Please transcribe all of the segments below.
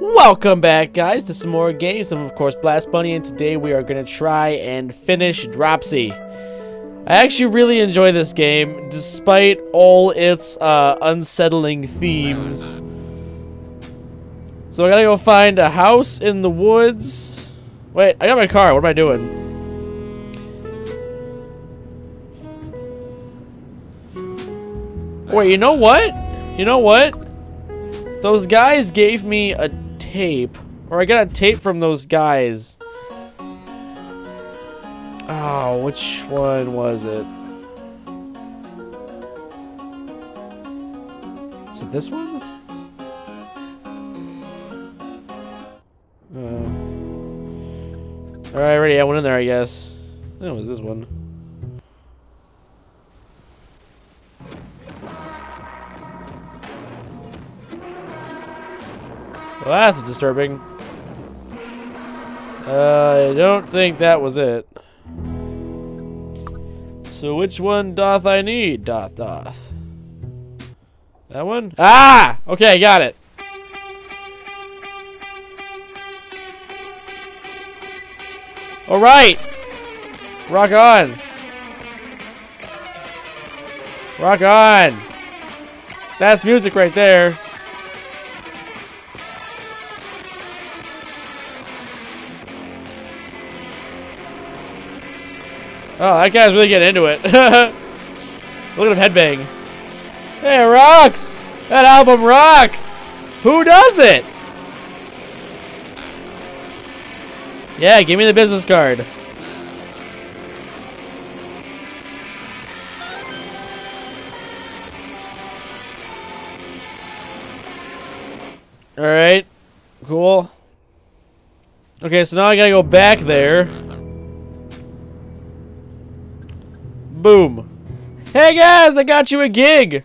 Welcome back, guys, to some more games. I'm, of course, Blast Bunny, and today we are going to try and finish Dropsy. I actually really enjoy this game, despite all its unsettling themes. So I gotta go find a house in the woods. Wait, I got my car. What am I doing? Wait, you know what? You know what? Those guys gave me a tape. Or I got a tape from those guys. Oh, which one was it? Is it this one? Alright, ready. I went in there, I guess. I think it was this one. Well, that's disturbing. I don't think that was it. So which one doth I need? Doth. That one? Ah! Okay, got it. Alright! Rock on! Rock on! That's music right there. Oh, that guy's really getting into it. Look at him headbang. Hey, it rocks! That album rocks! Who does it? Yeah, give me the business card. Alright. Cool. Okay, so now I gotta go back there. Boom. Hey guys, I got you a gig.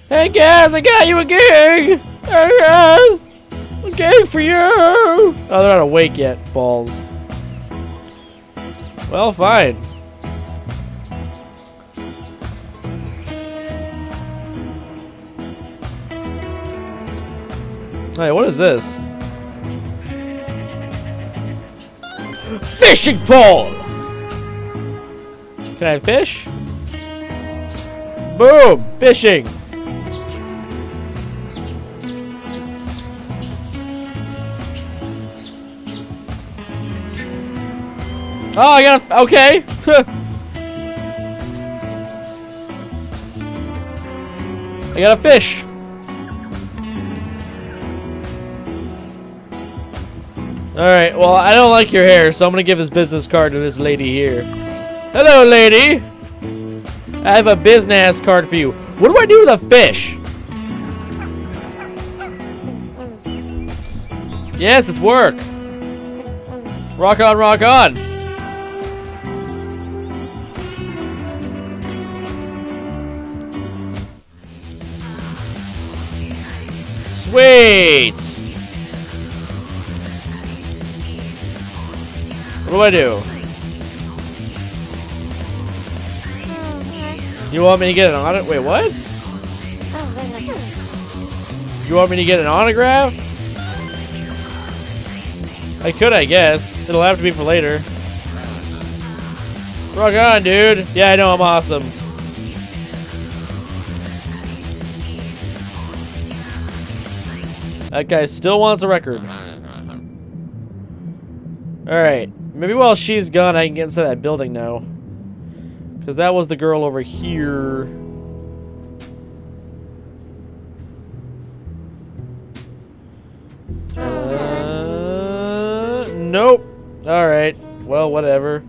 Hey guys, I got you a gig. Hey guys, a gig for you. Oh, they're not awake yet, balls. Well, fine. Hey, what is this? Fishing pole! Can I fish? Boom! Fishing! Oh, I gotta... Okay! I got a fish! Alright, well, I don't like your hair, so I'm gonna give this business card to this lady here. Hello, lady! I have a business card for you. What do I do with a fish? Yes, it's work. Rock on, rock on. Sweet! What do I do? You want me to get an autograph? Wait, what? You want me to get an autograph? I could, I guess. It'll have to be for later. Rock on, dude. Yeah, I know, I'm awesome. That guy still wants a record. Alright. Maybe while she's gone, I can get inside that building now. Because that was the girl over here. Nope. Alright. Well, whatever.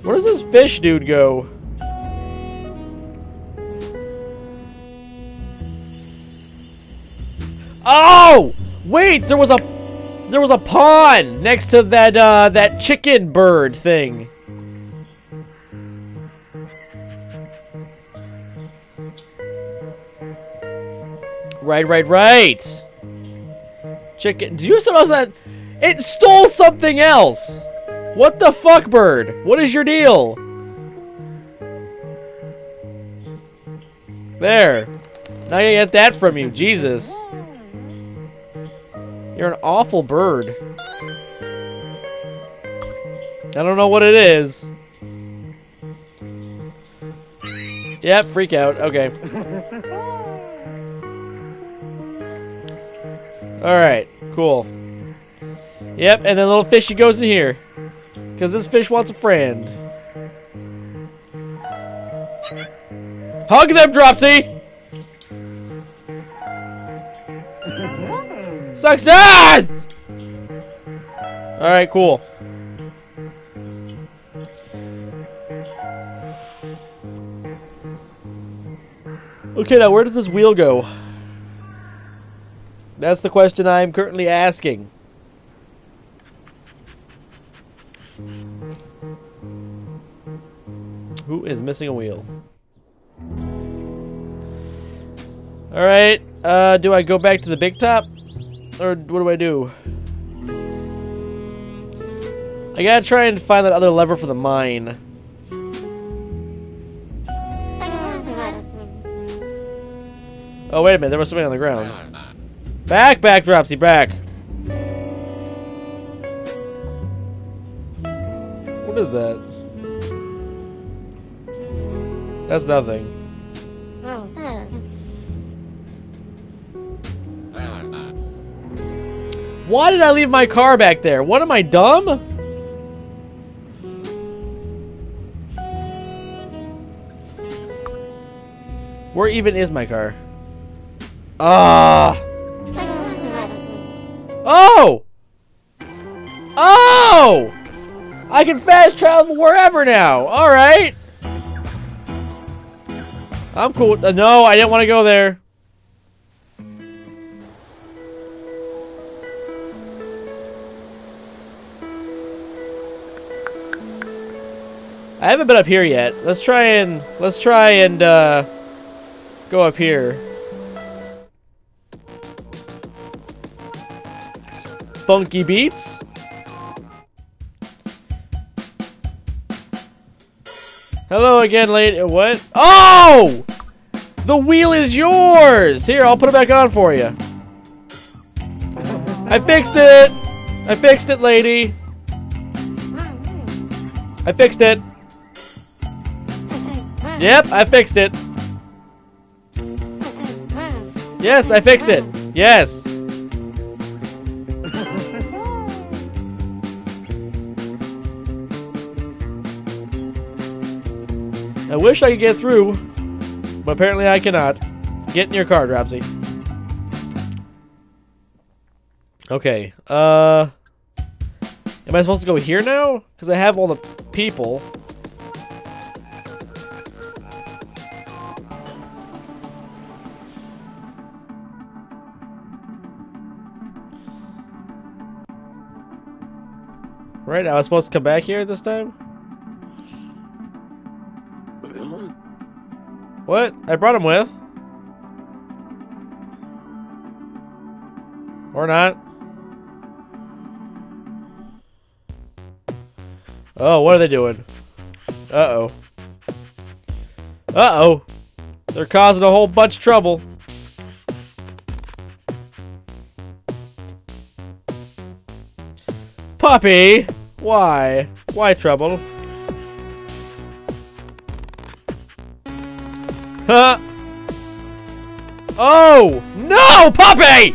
Where does this fish dude go? Oh! Wait, there was a pond next to that that chicken bird thing. Right. Chicken. Do you have something else that it stole something else? What the fuck, bird? What is your deal? There. Now I get that from you. Jesus. You're an awful bird. I don't know what it is. Yep, freak out. Okay. Alright, cool. Yep, and then little fishy goes in here. Because this fish wants a friend. Hug them, Dropsy! Success! Alright, cool. Okay, now where does this wheel go? That's the question I'm currently asking. Who is missing a wheel? Alright, do I go back to the big top? Or what do I do? I gotta try and find that other lever for the mine. Oh, wait a minute, there was something on the ground. Back, Dropsy, back! What is that? That's nothing. Why did I leave my car back there? What, am I dumb? Where even is my car? Ah! Oh! Oh! I can fast travel wherever now. All right. I'm cool. No, I didn't want to go there. I haven't been up here yet. Let's try and go up here. Funky beats. Hello again, lady. What? Oh! The wheel is yours! Here, I'll put it back on for you. I fixed it! I fixed it, lady. I fixed it. Yep, I fixed it. Yes, I fixed it. Yes. I wish I could get through, but apparently I cannot. Get in your car, Dropsy. Okay, am I supposed to go here now? Because I have all the people. Right, I was supposed to come back here this time? What? I brought him with. Or not. Oh, what are they doing? Uh-oh. Uh-oh. They're causing a whole bunch of trouble. Puppy! Why? Why trouble? Huh? Oh! No! Puppy!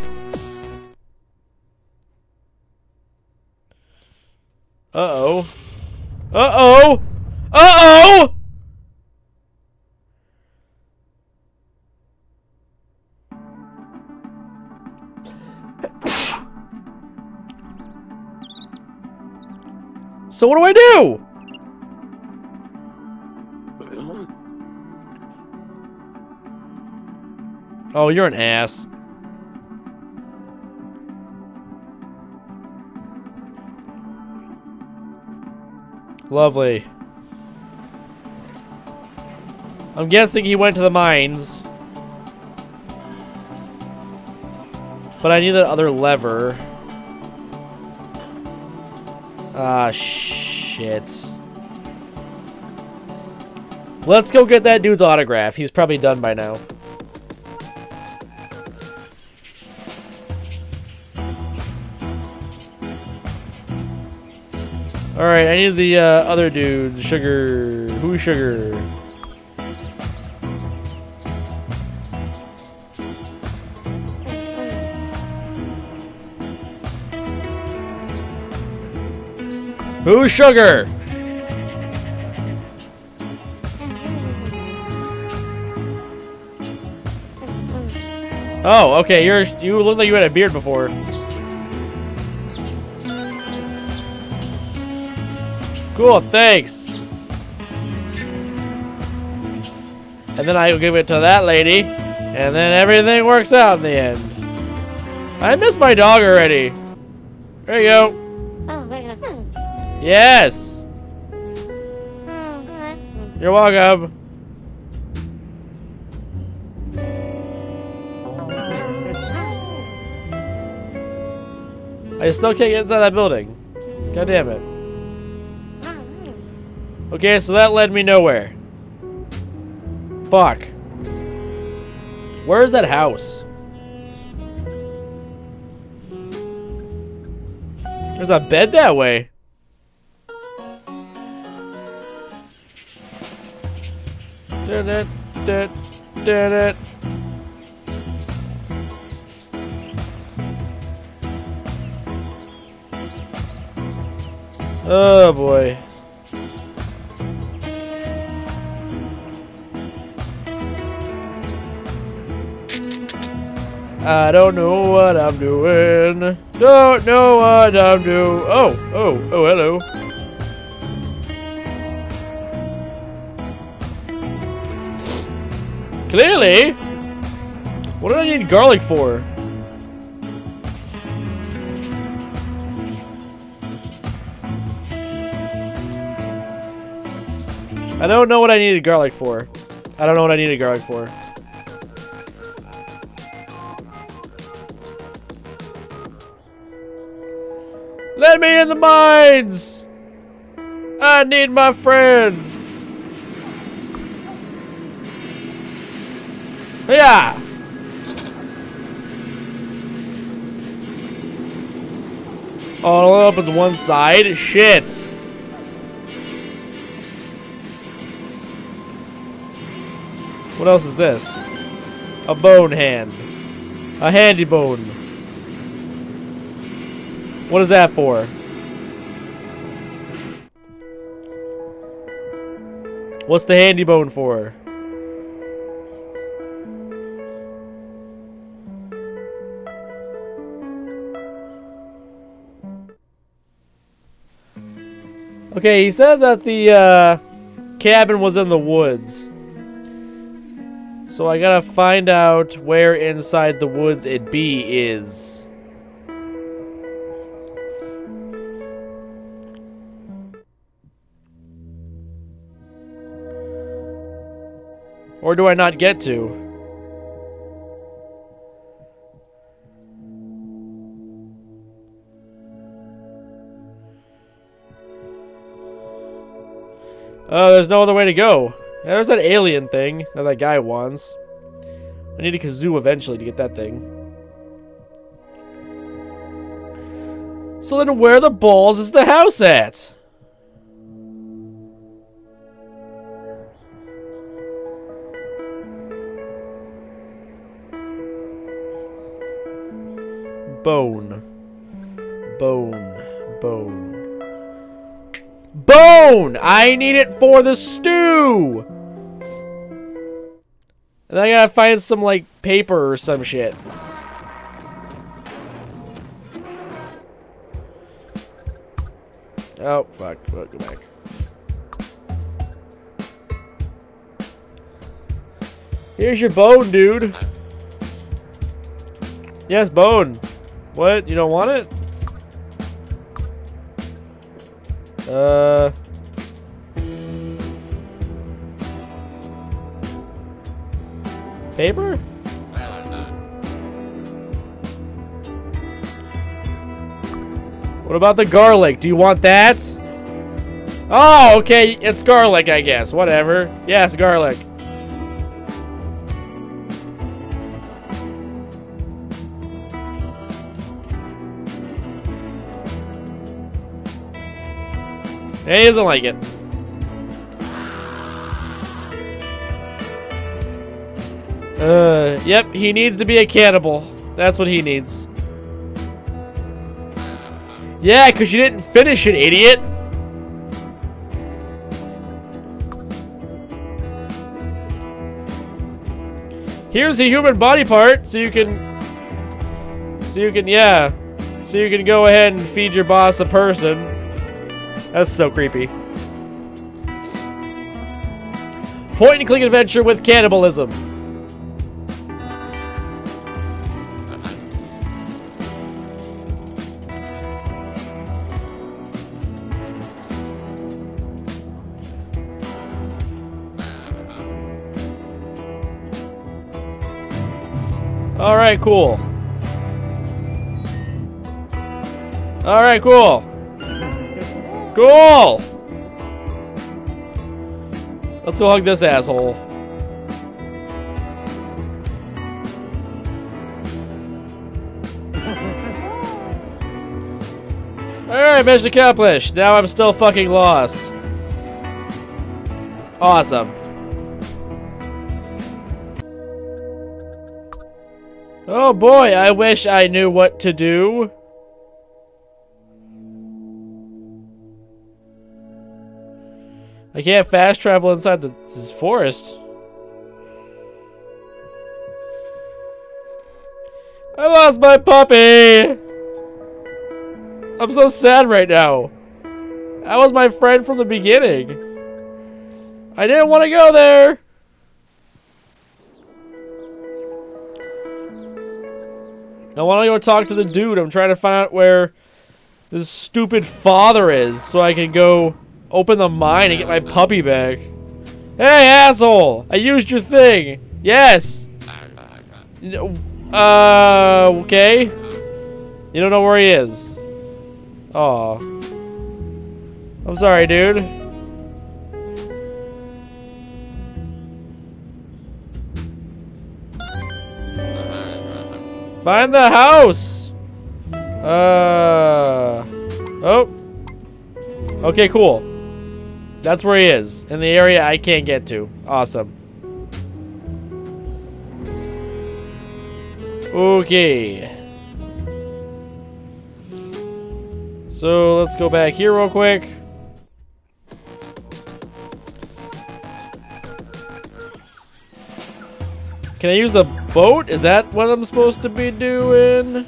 Uh-oh. Uh-oh! Uh-oh! So what do I do? Oh, you're an ass. Lovely. I'm guessing he went to the mines. But I need that other lever. Ah, shit. Let's go get that dude's autograph. He's probably done by now. Alright, I need the other dude. Sugar. Who's Sugar? Who's Sugar? Oh, okay. You look like you had a beard before. Cool, thanks. And then I give it to that lady, and then everything works out in the end. I miss my dog already. There you go. Yes. You're welcome. I still can't get inside that building. God damn it. Okay, so that led me nowhere. Fuck. Where is that house? There's a bed that way. Oh boy. I don't know what I'm doing. Don't know what I'm doing. Oh, hello. Clearly. What do I need garlic for? I don't know what I needed garlic for. I don't know what I needed garlic for. Let me in the mines! I need my friend! Yeah! All up on one side? Shit! What else is this? A bone hand. A handy bone. What is that for? What's the handy bone for? Okay, he said that the cabin was in the woods. So I gotta find out where inside the woods it is. Or do I not get to? Oh, there's no other way to go. Yeah, there's that alien thing that guy wants. I need a kazoo eventually to get that thing. So then where the balls is the house at? Bone. Bone! I need it for the stew! And then I gotta find some, like, paper or some shit. Oh, fuck. Well, go back. Here's your bone, dude. Yes, bone. What? You don't want it? Paper? What about the garlic? Do you want that? Oh, okay. It's garlic, I guess. Whatever. Yeah, it's garlic. He doesn't like it. Yep, he needs to be a cannibal. That's what he needs. Yeah, because you didn't finish it, idiot. Here's a human body part, so you can go ahead and feed your boss a person. That's so creepy. Point and click adventure with cannibalism. Alright, cool. Alright, cool. Cool! Let's go hug this asshole. Alright, mission accomplished. Now I'm still fucking lost. Awesome. Oh boy, I wish I knew what to do. I can't fast travel inside this forest. I lost my puppy! I'm so sad right now. That was my friend from the beginning. I didn't want to go there. I want to go talk to the dude. I'm trying to find out where this stupid father is so I can go open the mine and get my puppy back. Hey, asshole! I used your thing. Yes. Okay. You don't know where he is. Aw. I'm sorry, dude. Find the house! Oh. Okay, cool. That's where he is. In the area I can't get to. Awesome. Okay. So, let's go back here real quick. Can I use the boat? Is that what I'm supposed to be doing?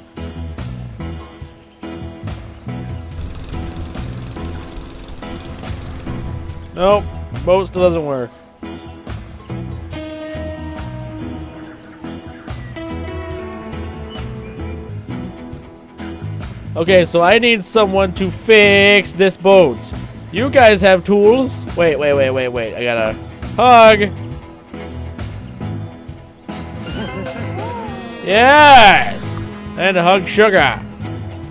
Nope. Boat still doesn't work. Okay, so I need someone to fix this boat. You guys have tools. Wait. I gotta hug. Yes! And hug Sugar.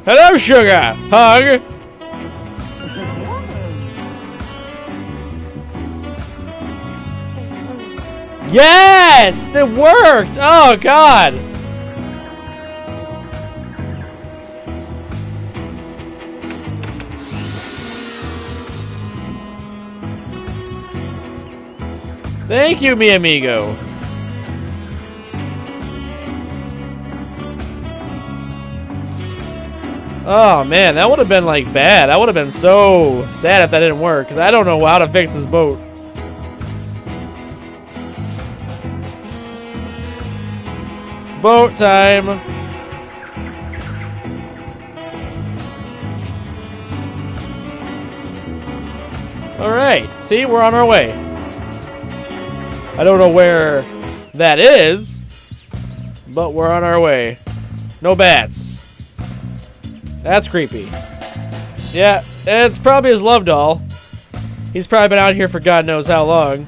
Hello, Sugar! Hug! Yes! It worked! Oh, God! Thank you, mi amigo. Oh man, that would have been like bad. I would have been so sad if that didn't work, because I don't know how to fix this boat. Boat time. Alright, see, we're on our way. I don't know where that is, but we're on our way. No bats. That's creepy. Yeah, it's probably his love doll. He's probably been out here for God knows how long.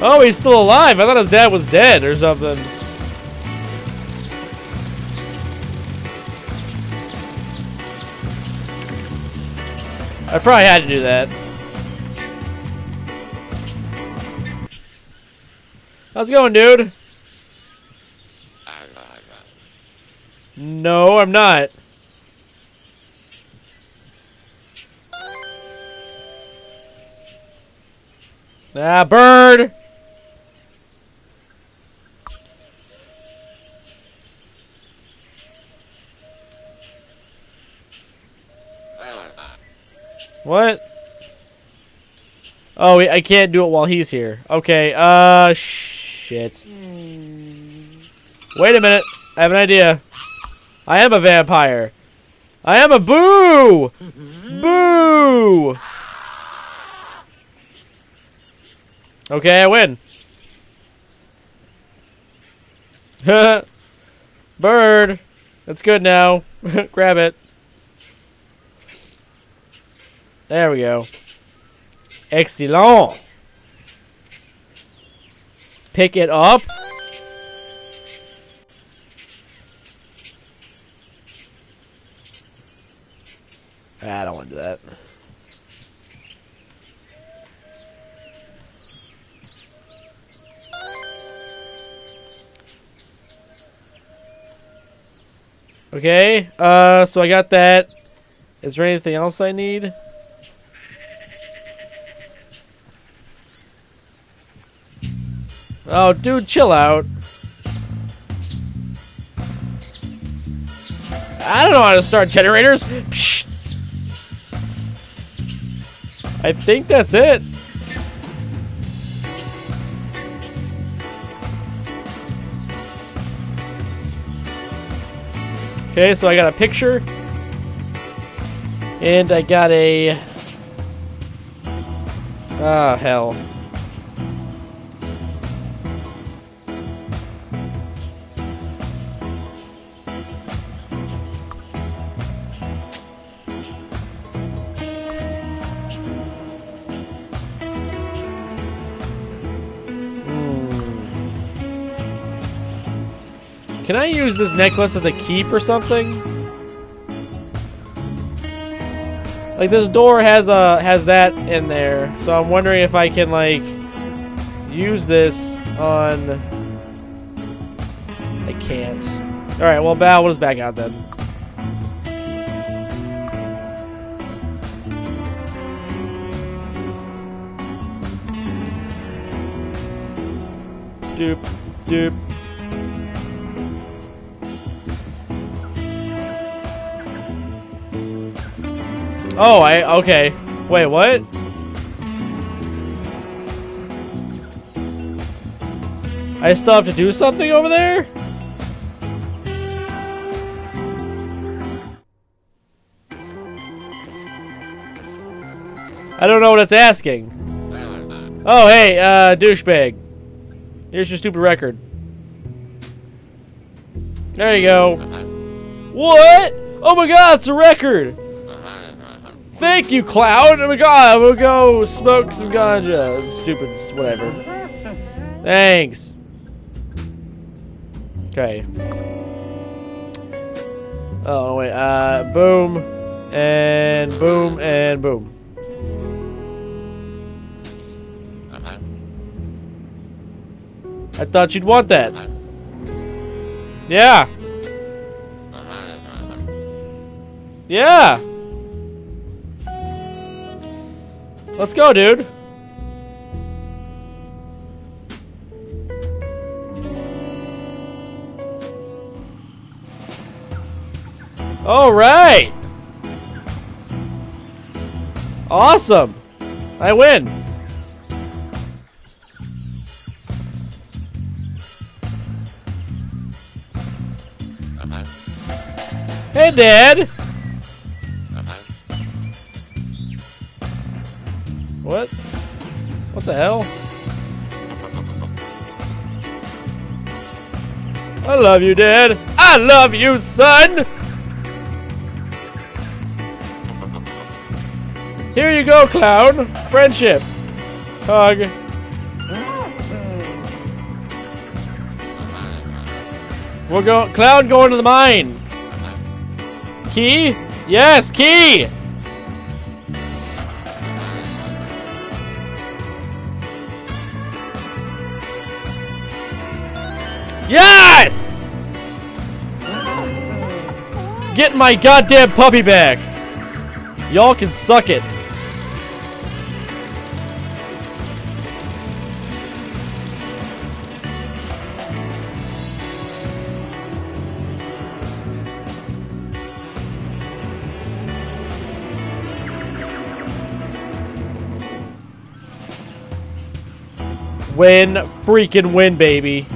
Oh, he's still alive. I thought his dad was dead or something. I probably had to do that. How's it going, dude? No, I'm not. Ah, bird! What? Oh, I can't do it while he's here. Okay, shit. Wait a minute. I have an idea. I am a vampire. I am a boo! Boo! Okay, I win. Bird. That's good now. Grab it. There we go. Excellent. Pick it up. I don't want to do that. Okay, so I got that. Is there anything else I need? Oh, dude, chill out. I don't know how to start generators. Psh. I think that's it. Okay, so I got a picture. And I got a... Ah, hell. Can I use this necklace as a keep or something? Like this door has that in there, so I'm wondering if I can like use this on. I can't. All right, well, Val, we'll just back out then. Doop, doop. Oh, okay. Wait, what? I still have to do something over there? I don't know what it's asking. Oh, hey, douchebag. Here's your stupid record. There you go. What? Oh my god, it's a record! Thank you, Cloud! Oh my god, I'm gonna go smoke some ganja. Stupid, whatever. Thanks. Okay. Oh, wait, boom. And boom, and boom. I thought you'd want that. Yeah. Yeah. Let's go, dude. All right. Awesome. I win. Hey, Dad. What? What the hell? I love you, Dad. I love you, son. Here you go, Clown. Friendship. Hug. We're going. Clown going to the mine. Key? Yes, key. Yes! Get my goddamn puppy back. Y'all can suck it. Win, freaking win, baby.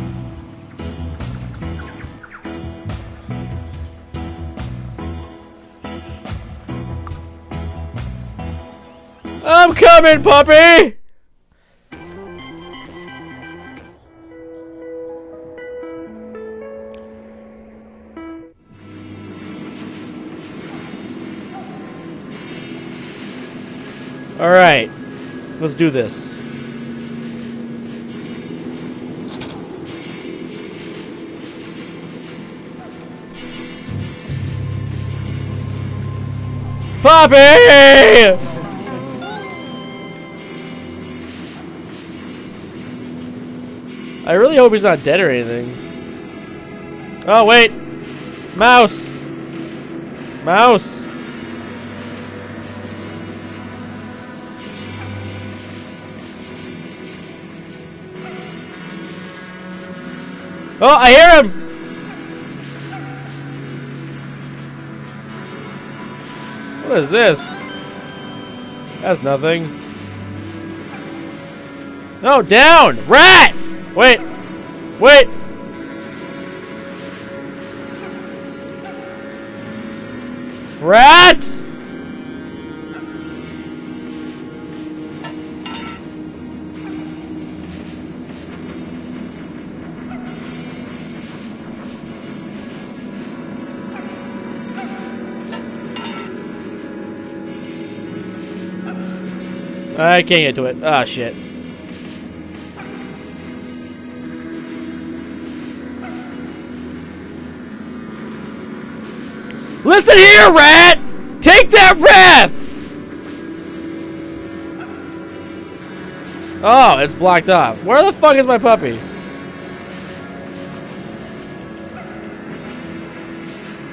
I'm coming, puppy! Alright, let's do this. Puppy! I really hope he's not dead or anything. Oh, wait. Mouse. Mouse. Oh, I hear him! What is this? That's nothing. No, down! Rat! Wait! Wait! Rat! I can't get to it. Ah, shit. Listen here, rat! Take that breath! Oh, it's blocked off. Where the fuck is my puppy?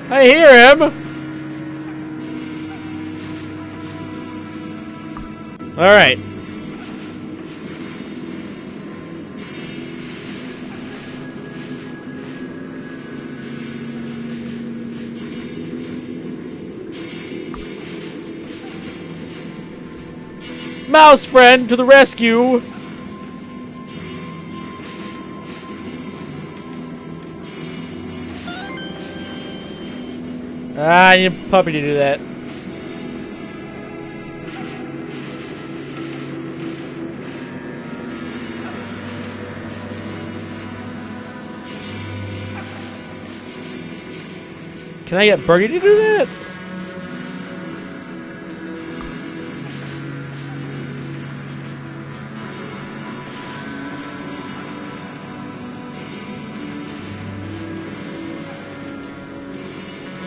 I hear him! Alright. Mouse friend to the rescue! Ah, I need a puppy to do that. Can I get Birdie to do that?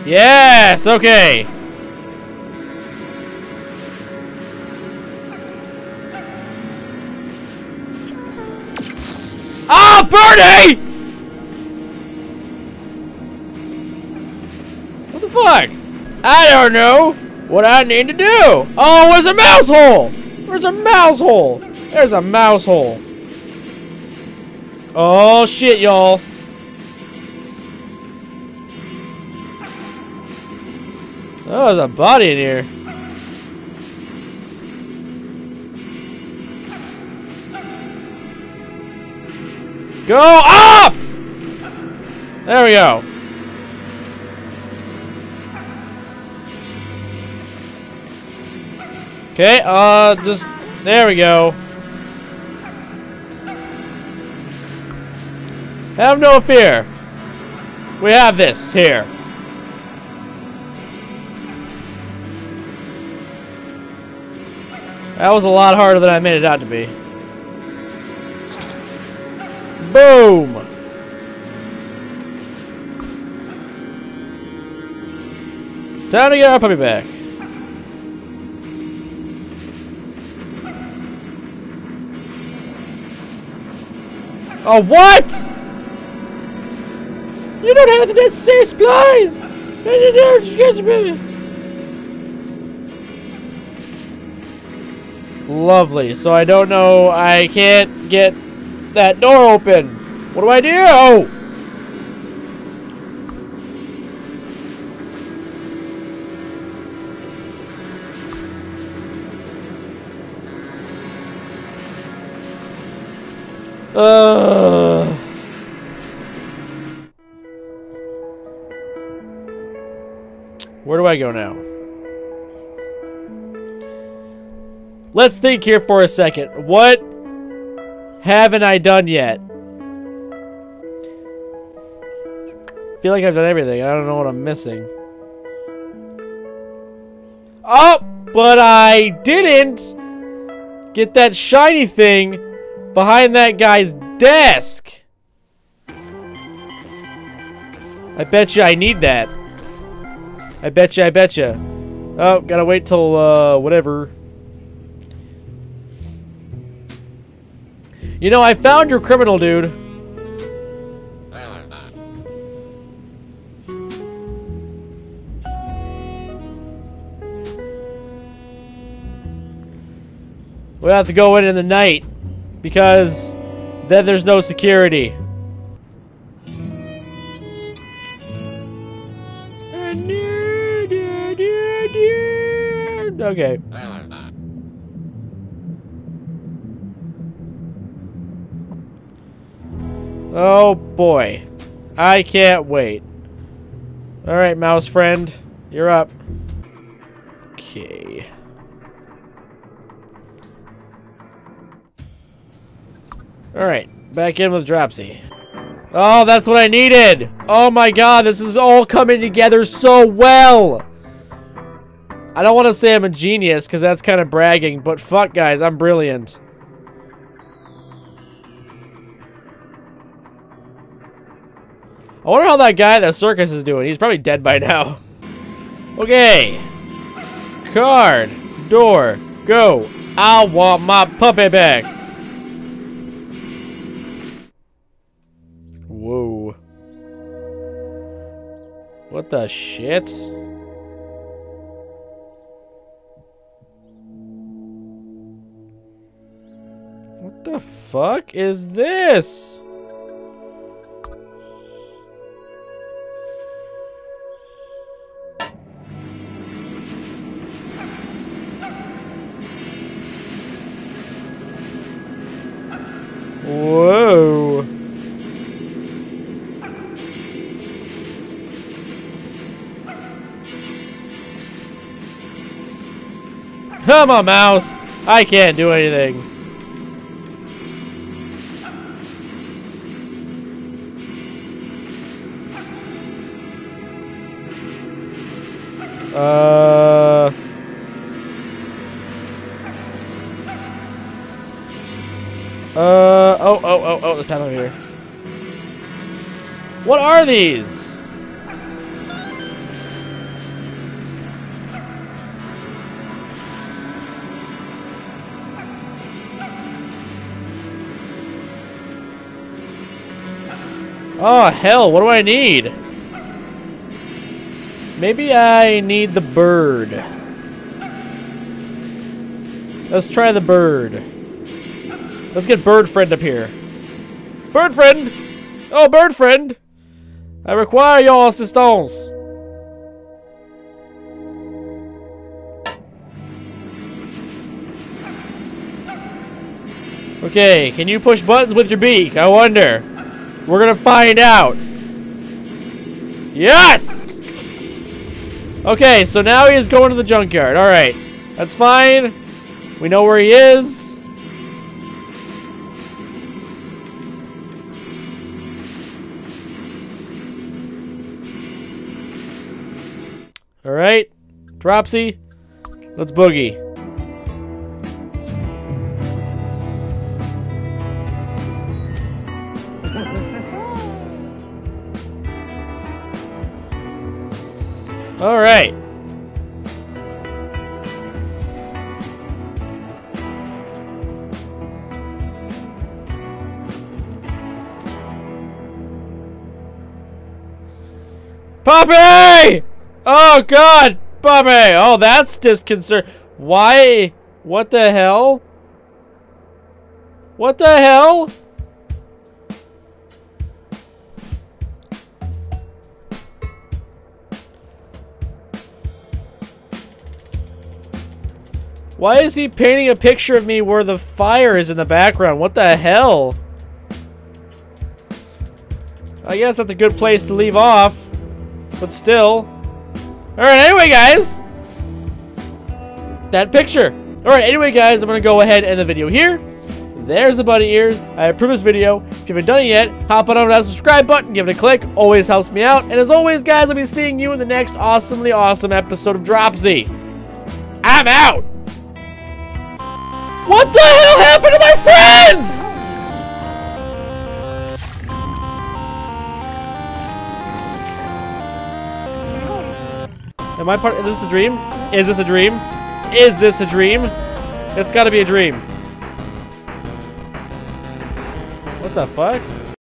Yes, okay. Oh, Birdie! What the fuck? I don't know what I need to do. Oh, where's a mouse hole? Where's a mouse hole? There's a mouse hole. Oh, shit, y'all. Oh, there's a body in here. Go up! There we go. Okay, just, there we go. Have no fear. We have this here. That was a lot harder than I made it out to be. Boom! Time to get our puppy back. Oh, what? You don't have the necessary supplies! Lovely. So I don't know. I can't get that door open. What do I do? Where do I go now? Let's think here for a second. What haven't I done yet? I feel like I've done everything. I don't know what I'm missing. Oh, but I didn't get that shiny thing behind that guy's desk. I bet you I need that. I bet you, I bet you. Oh, gotta wait till, whatever. You know, I found your criminal, dude. We'll have to go in the night, because then there's no security. Okay. Oh boy. I can't wait. Alright, mouse friend. You're up. Okay. Alright, back in with Dropsy. Oh, that's what I needed! Oh my god, this is all coming together so well! I don't want to say I'm a genius, because that's kind of bragging, but fuck guys, I'm brilliant. I wonder how that guy at the circus is doing. He's probably dead by now. Okay. Card. Door. Go. I want my puppy back. Whoa. What the shit? What the fuck is this? Whoa. Come on, mouse. I can't do anything. Oh, there's a path over here. What are these? Oh, hell, what do I need? Maybe I need the bird. Let's try the bird. Let's get bird friend up here. Bird friend! Oh, bird friend! I require your assistance. Okay, can you push buttons with your beak? I wonder. We're gonna find out. Yes! Okay, so now he is going to the junkyard. Alright. That's fine. We know where he is. Alright. Dropsy. Let's boogie. Alright. Puppy! Oh, God! Puppy! Oh, that's disconcerting. Why? What the hell? What the hell? Why is he painting a picture of me where the fire is in the background? What the hell? I guess that's a good place to leave off. But still. Alright, anyway, guys. That picture. Alright, anyway, guys, I'm going to go ahead and end the video here. There's the bunny ears. I approve this video. If you haven't done it yet, hop on over to that subscribe button, give it a click. Always helps me out. And as always, guys, I'll be seeing you in the next awesomely awesome episode of Dropsy. I'm out! What the hell happened to my friends?! Am I part? Is this a dream? Is this a dream? Is this a dream? It's gotta be a dream. What the fuck?